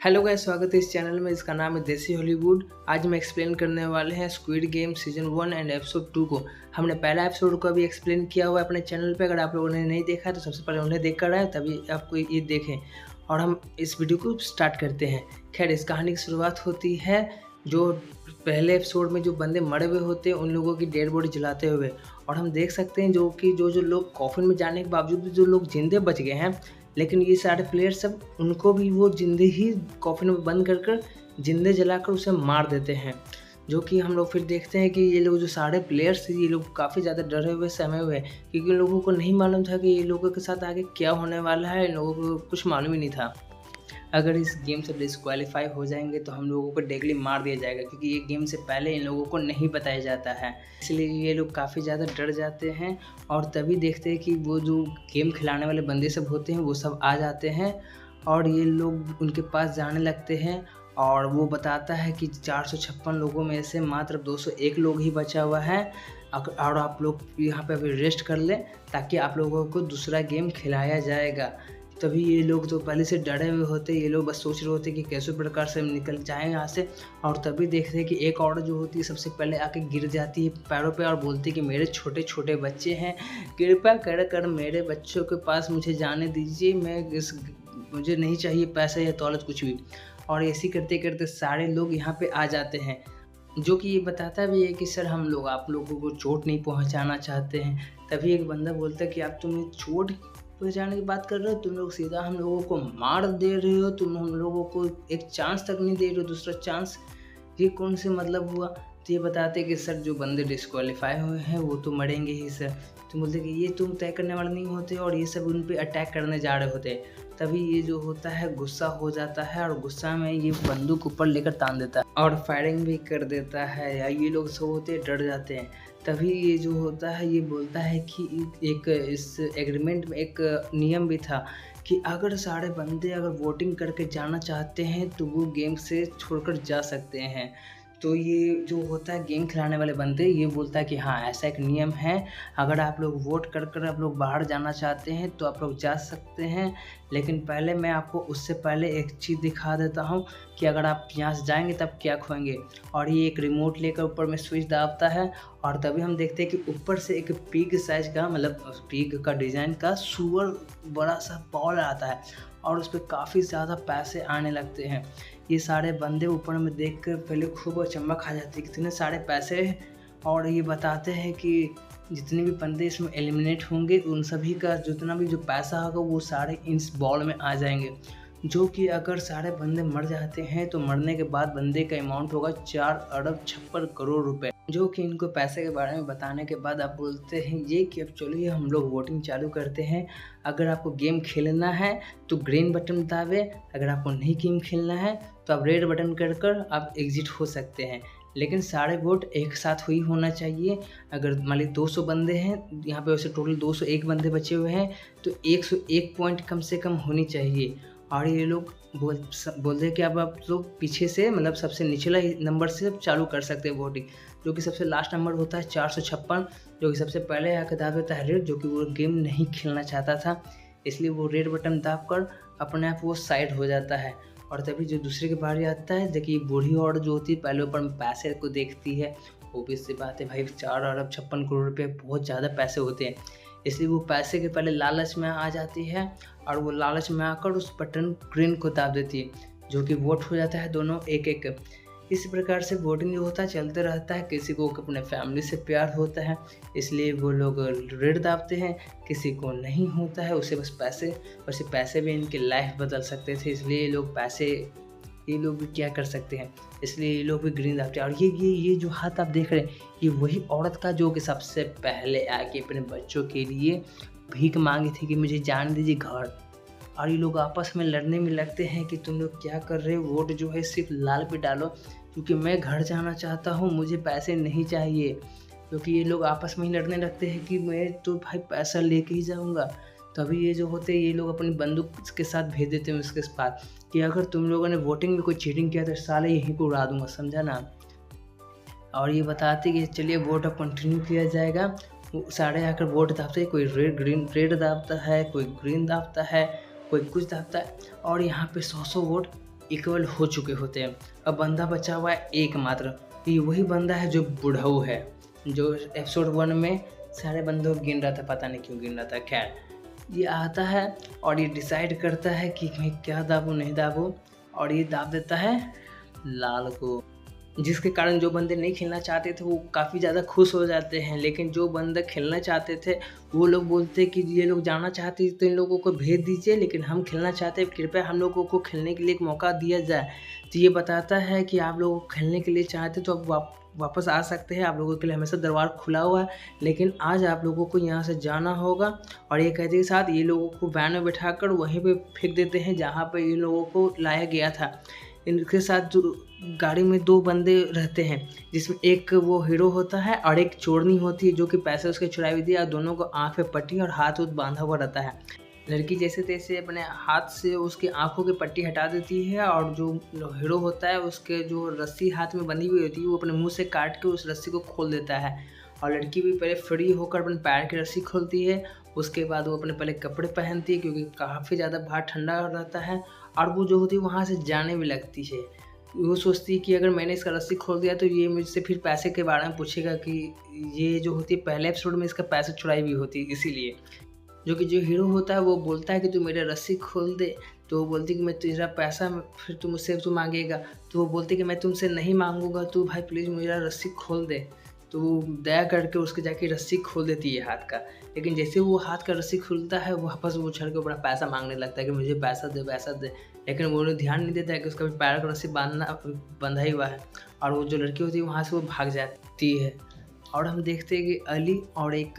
Hello guys, स्वागत है इस चैनल में। इसका नाम है देसी हॉलीवुड। आज हम एक्सप्लेन करने वाले हैं squid game season 1 and episode 2 को। हमने पहला एपिसोड को भी एक्सप्लेन किया हुआ है अपने चैनल पे। अगर आप लोगों ने नहीं देखा तो सबसे पहले उन्हें देख कर आए, तभी आपको ये देखें। और हम इस वीडियो को स्टार्ट करते हैं। खैर, इस कहानी की शुरुआत होती है जो पहले एपिसोड में जो बंदे मरे हुए होते हैं उन लोगों की डेड बॉडी जलाते हुए। और हम देख सकते हैं जो लोग कॉफिन में जाने के बावजूद भी जो लोग जिंदे बच गए हैं, लेकिन ये सारे प्लेयर सब उनको भी वो जिंदे ही कॉफिन में बंद कर जिंदे जलाकर उसे मार देते हैं। जो कि हम लोग फिर देखते हैं कि ये लोग जो सारे प्लेयर्स थे ये लोग काफ़ी ज़्यादा डरे हुए सहमे हुए, क्योंकि इन लोगों को नहीं मालूम था कि ये लोगों के साथ आगे क्या होने वाला है। इन लोगों को कुछ मालूम ही नहीं था। अगर इस गेम से डिस्क्वालीफाई हो जाएंगे तो हम लोगों को डायरेक्टली मार दिया जाएगा, क्योंकि ये गेम से पहले इन लोगों को नहीं बताया जाता है। इसलिए ये लोग काफ़ी ज़्यादा डर जाते हैं। और तभी देखते हैं कि वो जो गेम खिलाने वाले बंदे सब होते हैं वो सब आ जाते हैं और ये लोग उनके पास जाने लगते हैं। और वो बताता है कि 456 लोगों में से मात्र 201 लोग ही बचा हुआ है, और आप लोग यहाँ पे अभी रेस्ट कर लें ताकि आप लोगों को दूसरा गेम खिलाया जाएगा। तभी ये लोग तो पहले से डरे हुए होते, ये लोग बस सोच रहे होते कि कैसे प्रकार से हम निकल जाएं यहाँ से। और तभी देखते हैं कि एक औरत जो होती है सबसे पहले आके गिर जाती है पैरों पे और बोलती है कि मेरे छोटे छोटे बच्चे हैं, कृपया कर मेरे बच्चों के पास मुझे जाने दीजिए। मुझे नहीं चाहिए पैसा या दौलत कुछ भी। और ऐसी करते करते सारे लोग यहाँ पे आ जाते हैं, जो कि ये बताता भी है कि सर हम लोग आप लोगों को चोट नहीं पहुँचाना चाहते हैं। तभी एक बंदा बोलता है कि आप तुम्हें चोट पहुँचाने की बात कर रहे हो, तुम लोग सीधा हम लोगों को मार दे रहे हो, तुम हम लोगों को एक चांस तक नहीं दे रहे हो, दूसरा चांस। ये कौन से मतलब हुआ? तो ये बताते कि सर जो बंदे डिस्क्वालीफाई हुए हैं वो तो मरेंगे ही सर। तो बोलते कि ये तुम तय करने वाले नहीं होते और ये सब उन पे अटैक करने जा रहे होते। तभी ये जो होता है गुस्सा हो जाता है और गुस्सा में ये बंदूक ऊपर लेकर तान देता है और फायरिंग भी कर देता है। या ये लोग सब होते डर जाते हैं। तभी ये जो होता है ये बोलता है कि एक इस एग्रीमेंट में एक नियम भी था कि अगर सारे बंदे अगर वोटिंग करके जाना चाहते हैं तो वो गेम से छोड़कर जा सकते हैं। तो ये जो होता है गेम खिलाने वाले बंदे ये बोलता है कि हाँ ऐसा एक नियम है, अगर आप लोग वोट कर आप लोग बाहर जाना चाहते हैं तो आप लोग जा सकते हैं। लेकिन पहले मैं आपको उससे पहले एक चीज़ दिखा देता हूँ कि अगर आप यहाँ से जाएंगे तब क्या खोएंगे। और ये एक रिमोट लेकर ऊपर में स्विच दाबता है और तभी हम देखते हैं कि ऊपर से एक पिग साइज का मतलब पिग का डिज़ाइन का सुअर बड़ा सा बॉल आता है और उस पर काफ़ी ज़्यादा पैसे आने लगते हैं। ये सारे बंदे ऊपर में देखकर पहले खूब अचंभा खा जाती है, कितने सारे पैसे हैं। और ये बताते हैं कि जितने भी बंदे इसमें एलिमिनेट होंगे उन सभी का जितना भी जो पैसा होगा वो सारे इस बॉल में आ जाएंगे। जो कि अगर सारे बंदे मर जाते हैं तो मरने के बाद बंदे का अमाउंट होगा 4 अरब 56 करोड़ रुपए। जो कि इनको पैसे के बारे में बताने के बाद आप बोलते हैं ये कि अब चलिए हम लोग वोटिंग चालू करते हैं। अगर आपको गेम खेलना है तो ग्रीन बटन दबावे, अगर आपको नहीं गेम खेलना है तो आप रेड बटन कर आप एग्जिट हो सकते हैं। लेकिन सारे वोट एक साथ ही होना चाहिए। अगर मान लीजिए 200 बंदे हैं, यहाँ पे वैसे टोटल 201 बंदे बचे हुए हैं, तो 101 पॉइंट कम से कम होनी चाहिए। और ये लोग बोलते हैं कि अब आप लोग पीछे से मतलब सबसे निचला नंबर से चालू कर सकते हैं वोटिंग। जो कि सबसे लास्ट नंबर होता है 456, जो कि सबसे पहले आकर दाब देता है रेड, जो कि वो गेम नहीं खेलना चाहता था, इसलिए वो रेड बटन दाब कर अपने आप वो साइड हो जाता है। और तभी जो दूसरे की बारी आता है, देखिए बूढ़ी औरत जो होती है पहले ऊपर में पैसे को देखती है। ऑब्वियस सी बात है भाई, 4 अरब 56 करोड़ रुपये बहुत ज़्यादा पैसे होते हैं, इसलिए वो पैसे के पहले लालच में आ जाती है और वो लालच में आकर उस बटन ग्रीन को दाब देती है, जो कि वोट हो जाता है दोनों एक एक। इस प्रकार से वोटिंग जो होता है चलते रहता है। किसी को अपने फैमिली से प्यार होता है इसलिए वो लोग रेड दाबते हैं, किसी को नहीं होता है उसे बस पैसे, वैसे पैसे भी इनकी लाइफ बदल सकते थे, इसलिए ये लोग भी क्या कर सकते हैं, इसलिए ये लोग भी ग्रीन दाबते हैं। और ये जो हाथ आप देख रहे हैं ये वही औरत का जो कि सबसे पहले आके अपने बच्चों के लिए भीख मांगी थी कि मुझे जाने दीजिए घर। और ये लोग आपस में लड़ने में लगते हैं कि तुम लोग क्या कर रहे हो, वोट जो है सिर्फ लाल पे डालो, क्योंकि मैं घर जाना चाहता हूँ, मुझे पैसे नहीं चाहिए। क्योंकि ये लोग आपस में ही लड़ने लगते हैं कि मैं तो भाई पैसा लेके ही जाऊँगा। तभी ये जो होते हैं ये लोग अपनी बंदूक के साथ भेज देते हैं उसके पास कि अगर तुम लोगों ने वोटिंग में कोई चीटिंग किया तो साले यहीं को उड़ा दूंगा, समझा ना। और ये बताते कि चलिए वोट अब कंटिन्यू किया जाएगा। वो सारे आकर वोट दाबते हैं, कोई रेड दाबता है, कोई ग्रीन दाबता है, कोई कुछ दाबता है। और यहाँ पे 100 वोट इक्वल हो चुके होते हैं। अब बंदा बचा हुआ है एकमात्र, ये वही बंदा है जो बुढ़ऊ है, जो एपिसोड 1 में सारे बंदों को गिन रहा था, पता नहीं क्यों गिन रहा था। खैर, ये आता है और ये डिसाइड करता है कि मैं क्या दाबूँ नहीं दाबूँ, और ये दाब देता है लाल को, जिसके कारण जो बंदे नहीं खेलना चाहते थे वो काफ़ी ज़्यादा खुश हो जाते हैं। लेकिन जो बंदे खेलना चाहते थे वो लोग बोलते कि ये लोग जाना चाहते तो इन लोगों को भेज दीजिए, लेकिन हम खेलना चाहते हैं, कृपया हम लोगों को खेलने के लिए एक मौका दिया जाए। तो ये बताता है कि आप लोग खेलने के लिए चाहते तो अब वापस आ सकते हैं, आप लोगों के लिए हमेशा दरबार खुला हुआ है, लेकिन आज आप लोगों को यहाँ से जाना होगा। और ये कहते के साथ ये लोगों को वैन में बैठाकर वहीं पे फेंक देते हैं जहाँ पे इन लोगों को लाया गया था। इनके साथ जो गाड़ी में 2 बंदे रहते हैं, जिसमें एक वो हीरो होता है और एक चोरनी होती है जो कि पैसे उसके चुराई हुई थी, और दोनों को आँख पे पट्टी और हाथ बांधा हुआ रहता है। लड़की जैसे तैसे अपने हाथ से उसकी आंखों की पट्टी हटा देती है, और जो हीरो होता है उसके जो रस्सी हाथ में बंधी हुई होती है वो अपने मुंह से काट के उस रस्सी को खोल देता है। और लड़की भी पहले फ्री होकर अपने पैर की रस्सी खोलती है, उसके बाद वो अपने पहले कपड़े पहनती है क्योंकि काफ़ी ज़्यादा बाहर ठंडा रहता है, और वो जो होती है वहाँ से जाने भी लगती है। वो सोचती है कि अगर मैंने इसका रस्सी खोल दिया तो ये मुझसे फिर पैसे के बारे में पूछेगा कि ये जो होती है पहले एपिसोड में इसका पैसे चुराई हुई होती है, इसीलिए। जो हीरो होता है वो बोलता है कि तू मेरा रस्सी खोल दे, तो वो बोलती कि मैं तेरा पैसा फिर तू मुझसे तू मांगेगा, तो वो बोलती कि मैं तुमसे नहीं मांगूंगा, तू भाई प्लीज़ मेरा रस्सी खोल दे। तो वो दया करके उसके जाके रस्सी खोल देती है हाथ का। लेकिन जैसे वो हाथ का रस्सी खुलता है वापस वो उछल के अपना पैसा मांगने लगता है कि मुझे पैसा दे। लेकिन वो ध्यान नहीं देता है कि उसका भी पैर का रस्सी बंधा ही हुआ है, और वो जो लड़की होती है वहाँ से वो भाग जाती है। और हम देखते हैं कि अली और एक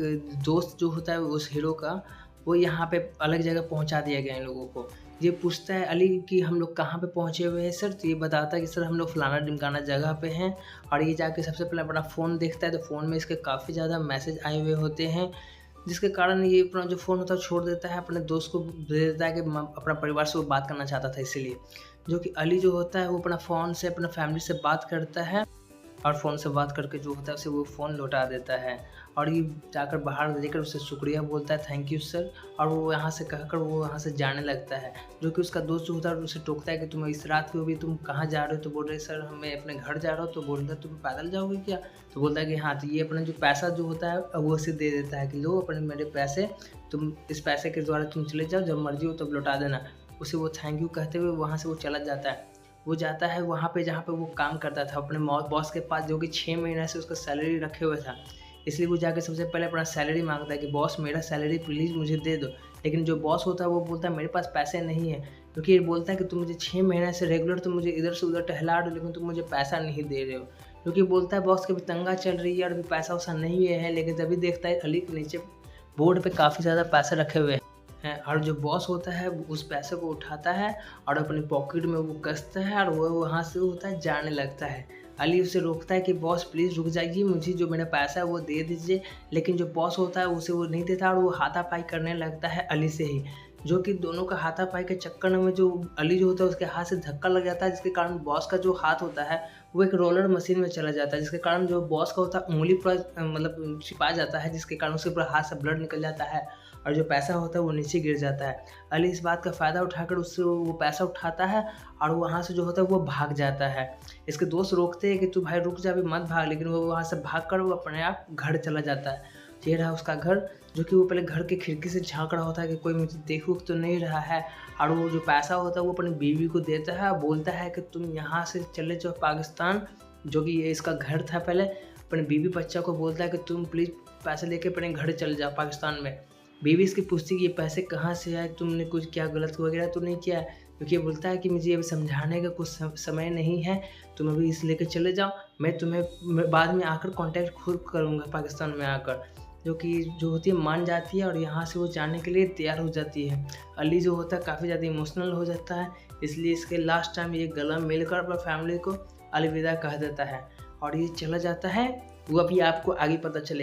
दोस्त जो होता है उस हीरो का, वो यहाँ पे अलग जगह पहुँचा दिया गया इन लोगों को। ये पूछता है अली कि हम लोग कहाँ पे पहुँचे हुए हैं सर, तो ये बताता है कि सर हम लोग फलाना ढिमकाना जगह पे हैं। और ये जाके सबसे पहले अपना फ़ोन देखता है, तो फ़ोन में इसके काफ़ी ज़्यादा मैसेज आए हुए होते हैं, जिसके कारण ये अपना जो फ़ोन होता है छोड़ देता है, अपने दोस्त को दे देता है कि अपना परिवार से वो बात करना चाहता था इसीलिए। जो कि अली जो होता है वो अपना फ़ोन से अपना फैमिली से बात करता है, और फ़ोन से बात करके जो होता है उसे वो फ़ोन लौटा देता है। और ये जाकर बाहर लेकर उससे शुक्रिया बोलता है, थैंक यू सर, और वो यहाँ से कहकर वो वहाँ से जाने लगता है। जो कि उसका दोस्त जो होता है उसे टोकता है कि तुम इस रात को भी तुम कहाँ जा रहे हो, तो बोल रहे सर मैं अपने घर जा रहा हूँ। तो बोल रहा तुम पैदल जाओगे क्या, तो बोलता है कि हाँ। तो ये अपना जो पैसा जो होता है वो उसे दे देता है कि लो अपने मेरे पैसे, तुम इस पैसे के द्वारा तुम चले जाओ, जब मर्जी हो तब लौटा देना। उसे वो थैंक यू कहते हुए वहाँ से वो चला जाता है। वो जाता है वहाँ पे जहाँ पे वो काम करता था अपने बॉस के पास, जो कि 6 महीने से उसका सैलरी रखे हुए था। इसलिए वो जाके सबसे पहले अपना सैलरी मांगता है कि बॉस मेरा सैलरी प्लीज़ मुझे दे दो। लेकिन जो बॉस होता है वो बोलता है मेरे पास पैसे नहीं है, क्योंकि ये बोलता है कि तुम मुझे 6 महीने से रेगुलर तुम मुझे इधर से उधर टहला रहे हो, लेकिन तुम मुझे पैसा नहीं दे रहे हो। क्योंकि बोलता है बॉस की भी तंगा चल रही है और अभी पैसा वैसा नहीं है। लेकिन तभी देखता है अली के नीचे बोर्ड पे काफ़ी ज़्यादा पैसे रखे हुए हैं, और जो बॉस होता है उस पैसे को उठाता है और अपनी पॉकेट में वो कसता है, और वो वहाँ से होता है जाने लगता है। अली उसे रोकता है कि बॉस प्लीज़ रुक जाइए, मुझे जो मेरा पैसा है वो दे दीजिए। लेकिन जो बॉस होता है उसे वो नहीं देता, और वो हाथापाई करने लगता है अली से ही। जो कि दोनों का हाथापाई के चक्कर में जो अली जो होता है उसके हाथ से धक्का लग जाता है, जिसके कारण बॉस का जो हाथ होता है वो एक रोलर मशीन में चला जाता है, जिसके कारण जो बॉस का होता है उंगली पर मतलब छिपा जाता है, जिसके कारण उसके पूरा हाथ से ब्लड निकल जाता है, और जो पैसा होता है वो नीचे गिर जाता है। अली इस बात का फ़ायदा उठाकर उससे वो पैसा उठाता है, और वहाँ से जो होता है वो भाग जाता है। इसके दोस्त रोकते हैं कि तू भाई रुक जा, भी मत भाग, लेकिन वो वहाँ से भाग कर वो अपने आप घर चला जाता है। ये रहा उसका घर, जो कि वो पहले घर की खिड़की से झाँक रहा होता है कि कोई मुझे देख तो नहीं रहा है। और वो जो पैसा होता है वो अपनी बीवी को देता है, बोलता है कि तुम यहाँ से चले जाओ पाकिस्तान, जो कि ये इसका घर था पहले। अपने बीवी बच्चा को बोलता है कि तुम प्लीज़ पैसे लेके अपने घर चले जाओ पाकिस्तान में। बीवी इसकी पूछती कि ये पैसे कहाँ से आए, तुमने कुछ क्या गलत वगैरह तो नहीं किया, क्योंकि ये बोलता है कि मुझे अभी समझाने का कुछ समय नहीं है, तुम अभी इस लेके चले जाओ, मैं तुम्हें बाद में आकर कांटेक्ट खुद करूँगा पाकिस्तान में आकर। जो कि जो होती है मान जाती है, और यहाँ से वो जाने के लिए तैयार हो जाती है। अली जो होता है काफ़ी ज़्यादा इमोशनल हो जाता है, इसलिए इसके लास्ट टाइम ये गला मिलकर अपना फैमिली को अलविदा कह देता है, और ये चला जाता है। वो अभी आपको आगे पता चले।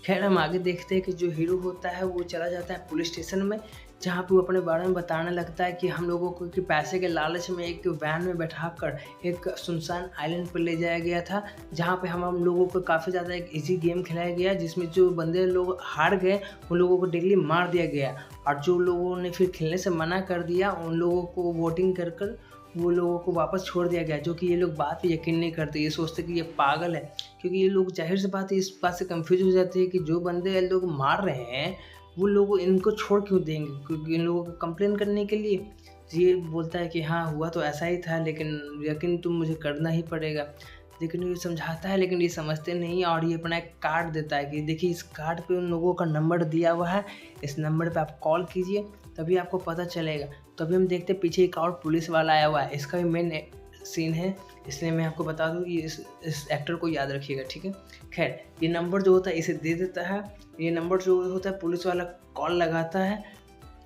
खैर हम आगे देखते हैं कि जो हीरो होता है वो चला जाता है पुलिस स्टेशन में, जहाँ पे वो अपने बारे में बताने लगता है कि हम लोगों को कि पैसे के लालच में एक वैन में बैठाकर एक सुनसान आइलैंड पर ले जाया गया था, जहाँ पे हम लोगों को काफ़ी ज़्यादा एक इजी गेम खिलाया गया, जिसमें जो बंदे लोग हार गए उन लोगों को डेली मार दिया गया, और जो लोगों ने फिर खेलने से मना कर दिया उन लोगों को वोटिंग कर वो लोगों को वापस छोड़ दिया गया, जो कि ये लोग बात पे यकीन नहीं करते, ये सोचते कि ये पागल है। क्योंकि ये लोग ज़ाहिर सी बात है इस बात से कंफ्यूज हो जाते हैं कि जो बंदे ये लोग मार रहे हैं वो लोग इनको छोड़ क्यों देंगे, क्योंकि इन लोगों को कंप्लेन करने के लिए। ये बोलता है कि हाँ हुआ तो ऐसा ही था, लेकिन यकीन तो मुझे करना ही पड़ेगा। लेकिन ये समझाता है, लेकिन ये समझते नहीं हैं और ये अपना एक कार्ड देता है कि देखिए इस कार्ड पे उन लोगों का नंबर दिया हुआ है, इस नंबर पे आप कॉल कीजिए तभी आपको पता चलेगा। तो अभी हम देखते हैं पीछे एक और पुलिस वाला आया हुआ है, इसका भी मेन सीन है, इसलिए मैं आपको बता दूं कि इस एक्टर को याद रखिएगा, ठीक है। खैर ये नंबर जो होता है इसे दे देता है। ये नंबर जो होता है पुलिस वाला कॉल लगाता है,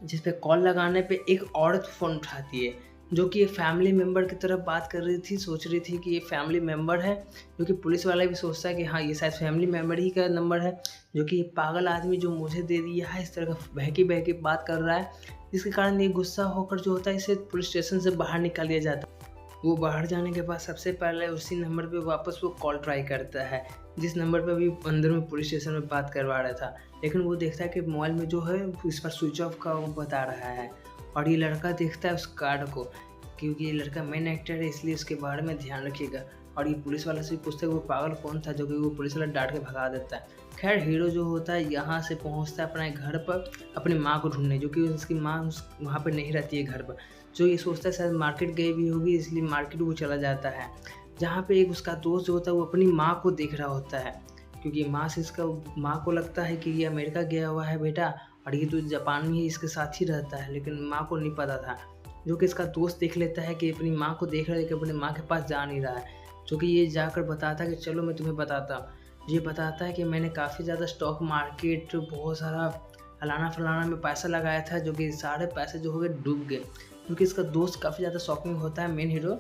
जिस पे कॉल लगाने पे एक औरत फ़ोन उठाती है, जो कि फैमिली मेम्बर की तरफ बात कर रही थी, सोच रही थी कि ये फैमिली मेम्बर है, जो कि पुलिस वाला भी सोचता है कि हाँ ये शायद फैमिली मेम्बर ही का नंबर है, जो कि ये पागल आदमी जो मुझे दे दिया है इस तरह का बहकी बहकी बात कर रहा है, जिसके कारण ये गुस्सा होकर जो होता है इसे पुलिस स्टेशन से बाहर निकाल दिया जाता है। वो बाहर जाने के बाद सबसे पहले उसी नंबर पे वापस वो कॉल ट्राई करता है, जिस नंबर पे अभी अंदर में पुलिस स्टेशन में बात करवा रहा था। लेकिन वो देखता है कि मोबाइल में जो है इस पर स्विच ऑफ का वो बता रहा है, और ये लड़का देखता है उस कार्ड को, क्योंकि ये लड़का मेन एक्टर है इसलिए उसके बारे में ध्यान रखिएगा। और ये पुलिस वाला से पूछता है वो पागल कौन था, जो कि वो पुलिस वाला डांट के भगा देता है। खैर हीरो जो होता है यहाँ से पहुँचता है अपने घर पर अपनी माँ को ढूंढने, जो कि उसकी माँ वहाँ पर नहीं रहती है घर पर। जो ये सोचता है शायद मार्केट गई भी होगी, इसलिए मार्केट वो चला जाता है, जहाँ पे एक उसका दोस्त जो होता है वो अपनी माँ को देख रहा होता है, क्योंकि माँ को लगता है कि ये अमेरिका गया हुआ है बेटा और ये तो जापान में ही इसके साथ ही रहता है, लेकिन माँ को नहीं पता था। जो कि इसका दोस्त देख लेता है कि अपनी माँ को देख रहा है लेकिन अपनी माँ के पास जा नहीं रहा है, जो कि ये जाकर बताता है कि चलो मैं तुम्हें बताता हूँ। ये बताता है कि मैंने काफ़ी ज़्यादा स्टॉक मार्केट बहुत सारा फलाना फलाना में पैसा लगाया था, जो कि सारे पैसे जो हो गए डूब गए। क्योंकि इसका दोस्त काफ़ी ज़्यादा शॉकिंग होता है मेन हीरो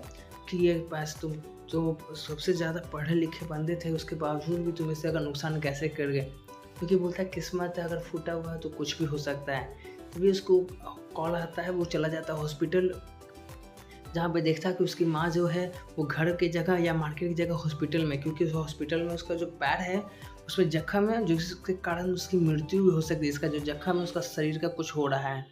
कि ये पैसे तुम तो सबसे ज़्यादा पढ़े लिखे बंदे थे, उसके बावजूद भी तुम इससे अगर नुकसान कैसे कर गए। क्योंकि बोलता है किस्मत है, अगर फूटा हुआ है तो कुछ भी हो सकता है। तभी उसको कॉल आता है, वो चला जाता है हॉस्पिटल, जहाँ पे देखता है कि उसकी माँ जो है वो घर की जगह या मार्केट की जगह हॉस्पिटल में, क्योंकि उस हॉस्पिटल में उसका जो पैर है उसमें जख्म है, जिसके कारण उसकी मृत्यु भी हो सकती है। इसका जो जख्म है उसका शरीर का कुछ हो रहा है,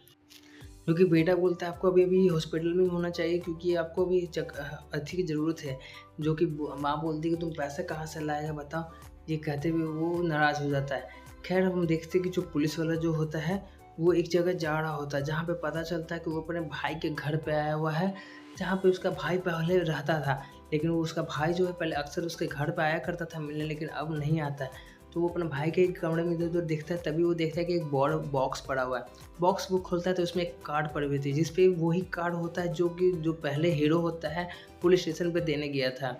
क्योंकि बेटा बोलता है आपको अभी हॉस्पिटल में होना चाहिए क्योंकि आपको अभी अथी की ज़रूरत है। जो कि माँ बोलती है कि तुम पैसे कहाँ से लाएगा बताओ, ये कहते हुए वो नाराज़ हो जाता है। खैर हम देखते हैं कि जो पुलिस वाला जो होता है वो एक जगह जा रहा होता है, जहाँ पे पता चलता है कि वो अपने भाई के घर पे आया हुआ है, जहाँ पे उसका भाई पहले रहता था। लेकिन वो उसका भाई जो है पहले अक्सर उसके घर पे आया करता था मिलने, लेकिन अब नहीं आता है। तो वो अपने भाई के एक कमरे में इधर उधर देखता है, तभी वो देखता है कि एक बड़ा बॉक्स पड़ा हुआ है। बॉक्स वो खोलता है तो उसमें एक कार्ड पड़ी हुई थी, जिस पे वही कार्ड होता है जो पहले हीरो होता है पुलिस स्टेशन पे देने गया था।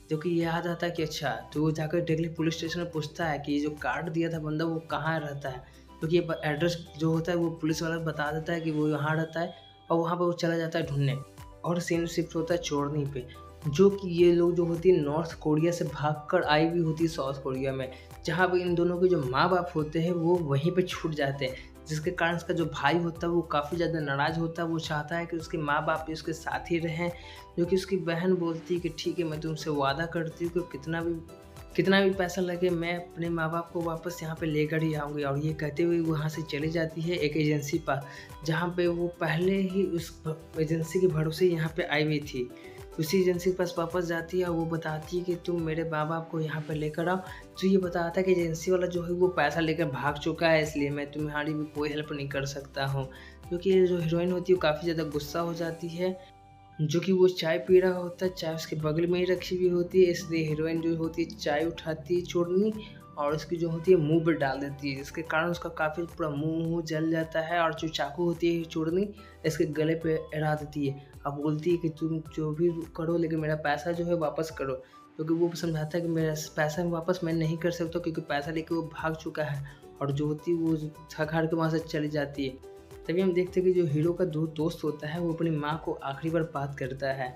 जो कि याद आता है कि अच्छा, तो वो जाकर डायरेक्टली पुलिस स्टेशन में पूछता है कि ये जो कार्ड दिया था बंदा वो कहाँ रहता है, क्योंकि ये एड्रेस जो होता है वो पुलिस वाला बता देता है कि वो यहाँ रहता है, और वहाँ पर वो चला जाता है ढूंढने। और सीन शिफ्ट होता है चोरनी पे, जो कि ये लोग जो होती है नॉर्थ कोरिया से भागकर आई हुई होती है साउथ कोरिया में, जहाँ पे इन दोनों के जो माँ बाप होते हैं वो वहीं पे छूट जाते हैं, जिसके कारण इसका जो भाई होता है वो काफ़ी ज़्यादा नाराज़ होता है। वो चाहता है कि उसके माँ बाप भी उसके साथ ही रहें, जो कि उसकी बहन बोलती है कि ठीक है मैं तुमसे वादा करती हूँ कि कितना भी पैसा लगे मैं अपने माँ बाप को वापस यहाँ पे लेकर ही आऊँगी। और ये कहते हुए वहाँ से चली जाती है एक एजेंसी पर, जहाँ पे वो पहले ही उस एजेंसी के भरोसे यहाँ पे आई हुई थी। उसी एजेंसी के पास वापस जाती है और वो बताती है कि तुम मेरे माँ बाप को यहाँ पर लेकर आओ। तो ये बताता है कि एजेंसी वाला जो है वो पैसा लेकर भाग चुका है, इसलिए मैं तुम्हारी भी कोई हेल्प नहीं कर सकता हूँ। क्योंकि जो हीरोइन होती है वो काफ़ी ज़्यादा गुस्सा हो जाती है, जो कि वो चाय पी रहा होता है, चाय उसके बगल में ही रखी हुई होती है, इसलिए हीरोइन जो होती है चाय उठाती है चोरनी और उसकी जो होती है मुंह पर डाल देती है, जिसके कारण उसका काफ़ी पूरा मुंह जल जाता है। और जो चाकू होती है चोरनी इसके गले पे अड़ा देती है। अब बोलती है कि तुम जो भी करो लेकिन मेरा पैसा जो है वापस करो, क्योंकि वो समझाता है कि मेरा पैसा वापस मैं नहीं कर सकता क्योंकि पैसा लेके वो भाग चुका है। और जो होती है वो थक हार के वहाँ से चली जाती है। तभी हम देखते हैं कि जो हीरो का दोस्त होता है वो अपनी माँ को आखिरी बार बात करता है।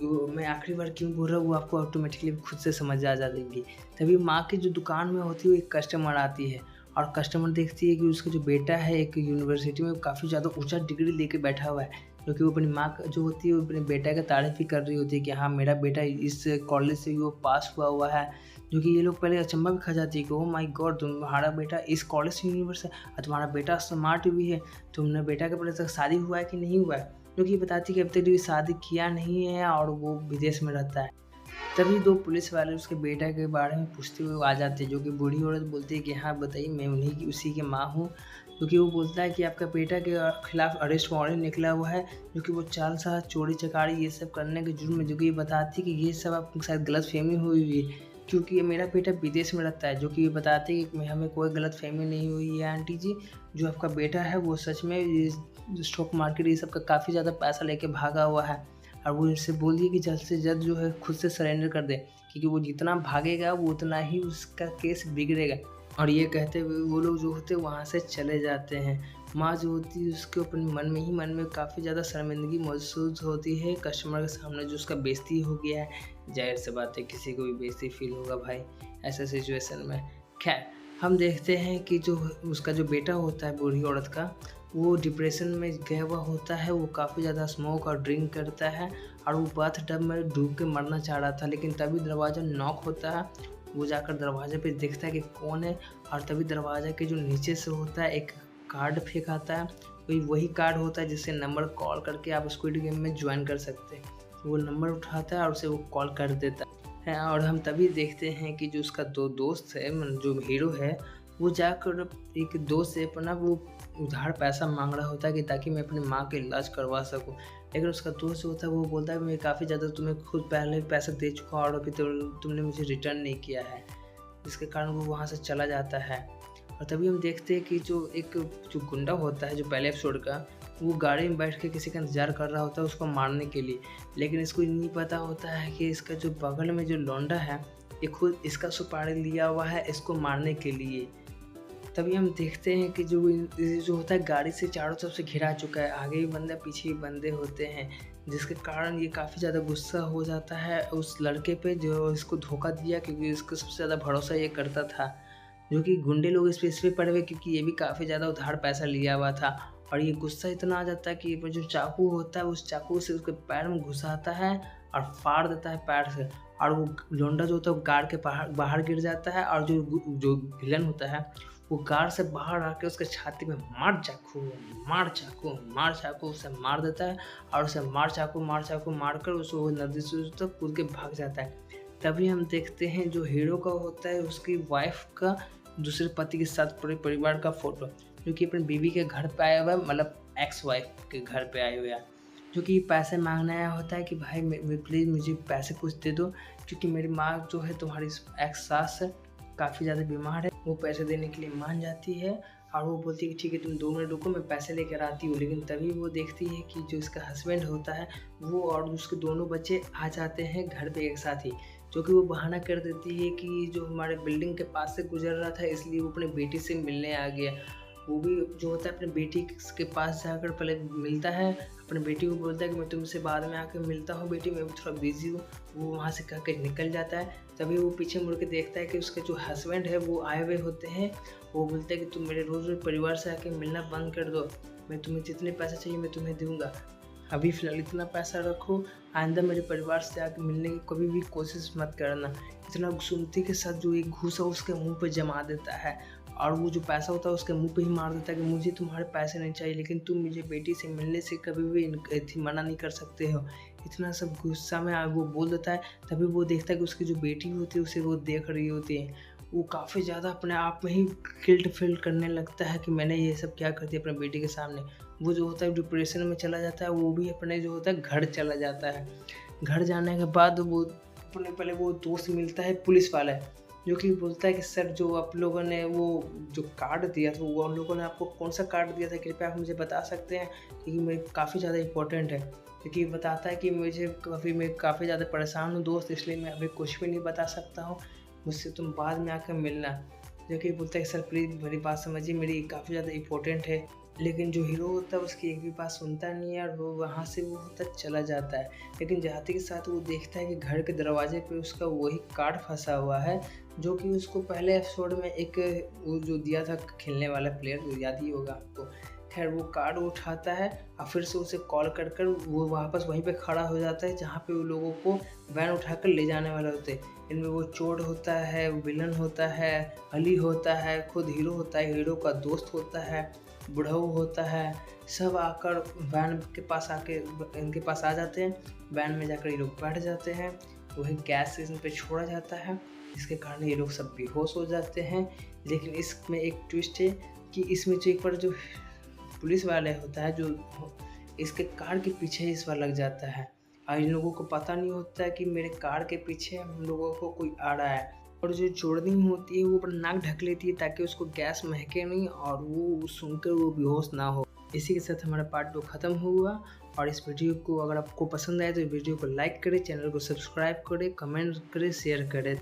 तो मैं आखिरी बार क्यों बोल रहा हूँ वो आपको ऑटोमेटिकली खुद से समझ आ जाएगी। तभी माँ की जो दुकान में होती है वो एक कस्टमर आती है, और कस्टमर देखती है कि उसका जो बेटा है एक यूनिवर्सिटी में काफ़ी ज़्यादा ऊंचा डिग्री लेके बैठा हुआ है, क्योंकि वो अपनी माँ जो होती है वो अपने बेटा का तारीफ़ ही कर रही होती है कि हाँ मेरा बेटा इस कॉलेज से वो पास हुआ है। जो कि ये लोग पहले अचंभा भी खा जाती है कि ओह माय गॉड तुम्हारा बेटा इस कॉलेज से यूनिवर्स है और तुम्हारा बेटा स्मार्ट भी है, तुमने बेटा के पहले तक शादी हुआ है कि नहीं हुआ है। जो कि बताती है कि अब तक भी शादी किया नहीं है और वो विदेश में रहता है। तभी दो पुलिस वाले उसके बेटा के बारे में पूछते हुए आ जाते हैं, जो कि बूढ़ी औरत बोलती है कि हाँ बताइए, मैं उसी की माँ हूँ। जो कि वो बोलता है कि आपका बेटा के खिलाफ अरेस्ट वारंट निकला हुआ है, जो कि वो जालसाज, चोरी चकारी ये सब करने के जुर्म में, जो कि ये बताती है कि ये सब आपके साथ गलतफहमी हुई हुई है, क्योंकि ये मेरा बेटा विदेश में रहता है। जो कि ये बताते हैं कि हमें कोई गलतफहमी नहीं हुई है आंटी जी, जो आपका बेटा है वो सच में ये स्टॉक मार्केट ये सब का काफ़ी ज़्यादा पैसा लेके भागा हुआ है, और वो इससे बोलिए कि जल्द से जल्द जो है खुद से सरेंडर कर दे, क्योंकि वो जितना भागेगा वो उतना ही उसका केस बिगड़ेगा। और ये कहते हुए वो लोग जो होते हैं वहाँ से चले जाते हैं। माँ जो होती है उसके अपने मन में काफ़ी ज़्यादा शर्मिंदगी महसूस होती है कस्टमर के सामने, जो उसका बेइज्जती हो गया है। जाहिर सी बात है किसी को भी बेइज्जती फील होगा भाई ऐसे सिचुएशन में। खैर हम देखते हैं कि जो उसका जो बेटा होता है बूढ़ी औरत का, वो डिप्रेशन में गया हुआ होता है। वो काफ़ी ज़्यादा स्मोक और ड्रिंक करता है और वो बाथटब में डूब के मरना चाह रहा था, लेकिन तभी दरवाज़ा नॉक होता है। वो जाकर दरवाजे पे देखता है कि कौन है, और तभी दरवाज़ा के जो नीचे से होता है एक कार्ड फेंक आता है। वही कार्ड होता है जिससे नंबर कॉल करके आप स्क्विड गेम में ज्वाइन कर सकते हैं। वो नंबर उठाता है और उसे वो कॉल कर देता है, और हम तभी देखते हैं कि जो उसका दो दोस्त है, जो हीरो है, वो जाकर एक दोस्त से अपना वो उधार पैसा मांग रहा होता है कि ताकि मैं अपनी माँ का इलाज करवा सकूं। लेकिन उसका दोस्त होता है वो बोलता है मैं काफ़ी ज़्यादा तुम्हें खुद पहले पैसा दे चुका और अभी तो तुमने मुझे रिटर्न नहीं किया है, जिसके कारण वो वहाँ से चला जाता है। और तभी हम देखते हैं कि जो गुंडा होता है जो पहले एपिसोड का, वो गाड़ी में बैठ के किसी का इंतज़ार कर रहा होता है उसको मारने के लिए, लेकिन इसको नहीं पता होता है कि इसका जो बगल में जो लौंडा है ये खुद इसका सुपारी लिया हुआ है इसको मारने के लिए। तभी हम देखते हैं कि जो होता है गाड़ी से चारों तरफ से घिरा चुका है, आगे भी बंदे पीछे भी बंदे होते हैं, जिसके कारण ये काफ़ी ज़्यादा गुस्सा हो जाता है उस लड़के पे जो इसको धोखा दिया, क्योंकि इसको सबसे ज़्यादा भरोसा ये करता था। जो कि गुंडे लोग इस पे पड़े हुए, क्योंकि ये भी काफ़ी ज़्यादा उधार पैसा लिया हुआ था। और ये गुस्सा इतना आ जाता है कि जो चाकू होता है उस चाकू से उसके पैर में घुसाता है और फाड़ देता है पैर से, और वो लौंडा जो होता है वो गाड़ के बाहर गिर जाता है। और जो विलन होता है वो कार से बाहर आके उसके छाती में मार चाकू उसे मार देता है, और उसे मार चाकू मारकर उसको नदी से तक कूद के भाग जाता है। तभी हम देखते हैं जो हीरो का होता है उसकी वाइफ का दूसरे पति के साथ पूरे परिवार का फोटो, जो कि अपनी बीवी के घर पे आया हुआ है, मतलब एक्स वाइफ के घर पे आए हुए हैं, जो कि पैसे मांगने आया होता है कि भाई प्लीज़ मुझे पैसे कुछ दे दो, क्योंकि मेरी माँ जो है तुम्हारी एक्स सास है काफ़ी ज़्यादा बीमार है। वो पैसे देने के लिए मान जाती है और वो बोलती है कि ठीक है तुम 2 मिनट रुको मैं पैसे लेकर आती हूँ। लेकिन तभी वो देखती है कि जो इसका हस्बैंड होता है वो और उसके दोनों बच्चे आ जाते हैं घर पे एक साथ ही, जो कि वो बहाना कर देती है कि जो हमारे बिल्डिंग के पास से गुजर रहा था इसलिए वो अपनी बेटी से मिलने आ गया। वो भी जो होता है अपने बेटी के पास जाकर पहले मिलता है, अपनी बेटी को बोलता है कि मैं तुमसे बाद में आकर मिलता हूँ बेटी, मैं थोड़ा बिजी हूँ। वो वहाँ से कह के निकल जाता है। तभी वो पीछे मुड़ के देखता है कि उसके जो हस्बैंड है वो आए हुए होते हैं। वो बोलते हैं कि तुम मेरे रोज़ परिवार से आके मिलना बंद कर दो, मैं तुम्हें जितने पैसे चाहिए मैं तुम्हें दूंगा, अभी फ़िलहाल इतना पैसा रखो, आइंदा मेरे परिवार से आके मिलने की कभी भी कोशिश मत करना। इतना सुनते के साथ जो एक घूसा उसके मुंह पे जमा देता है, और वो जो पैसा होता है उसके मुंह पे ही मार देता है कि मुझे तुम्हारे पैसे नहीं चाहिए, लेकिन तुम मुझे बेटी से मिलने से कभी भी मना नहीं कर सकते हो। इतना सब गुस्सा में वो बोल देता है। तभी वो देखता है कि उसकी जो बेटी होती है उसे वो देख रही होती है। वो काफ़ी ज़्यादा अपने आप में ही गिल्ट फील करने लगता है कि मैंने ये सब क्या कर दिया अपने बेटी के सामने। वो जो होता है डिप्रेशन में चला जाता है। वो भी अपने जो होता है घर चला जाता है। घर जाने के बाद वो अपने पहले वो दोस्त मिलता है पुलिस वाला, जो कि बोलता है कि सर जो आप लोगों ने वो जो कार्ड दिया था वो उन लोगों ने आपको कौन सा कार्ड दिया था, कृपया आप मुझे बता सकते हैं, क्योंकि मैं काफ़ी ज़्यादा इंपॉर्टेंट है। क्योंकि बताता है कि मैं काफ़ी ज़्यादा परेशान हूँ दोस्त, इसलिए मैं अभी कुछ भी नहीं बता सकता हूँ, मुझसे तुम बाद में आकर मिलना। जो कि बोलता है सर प्लीज़ मेरी बात समझिए, मेरी काफ़ी ज़्यादा इंपॉर्टेंट है। लेकिन जो हीरो होता है उसकी एक भी बात सुनता नहीं है और वो वहाँ से वो होता चला जाता है। लेकिन जाते के साथ वो देखता है कि घर के दरवाजे पे उसका वही कार्ड फंसा हुआ है, जो कि उसको पहले एपिसोड में एक वो जो दिया था खेलने वाला प्लेयर, जो याद ही होगा आपको। खैर वो कार्ड उठाता है और फिर से उसे कॉल कर वो वापस वहीं पे खड़ा हो जाता है जहाँ पे वो लोगों को वैन उठाकर ले जाने वाले होते हैं। इनमें वो चोर होता है, विलन होता है, अली होता है, खुद हीरो होता है, हीरो का दोस्त होता है, बुढ़ऊ होता है, सब आकर वैन के पास आके इनके पास आ जाते हैं। वैन में जाकर ये लोग बैठ जाते हैं, वही गैस इन पे छोड़ा जाता है, जिसके कारण ये लोग सब बेहोश हो जाते हैं। लेकिन इसमें एक ट्विस्ट है कि इसमें जो एक बार जो पुलिस वाले होता है, जो इसके कार के पीछे इस बार लग जाता है, और इन लोगों को पता नहीं होता है कि मेरे कार के पीछे हम लोगों को कोई आ रहा है। और जो जोड़नी होती है वो अपना नाक ढक लेती है ताकि उसको गैस महके नहीं और वो सुनकर वो बेहोश ना हो। इसी के साथ हमारा पार्ट 2 खत्म हुआ। और इस वीडियो को अगर आपको पसंद आए तो वीडियो को लाइक करें, चैनल को सब्सक्राइब करें, कमेंट करें, शेयर करें।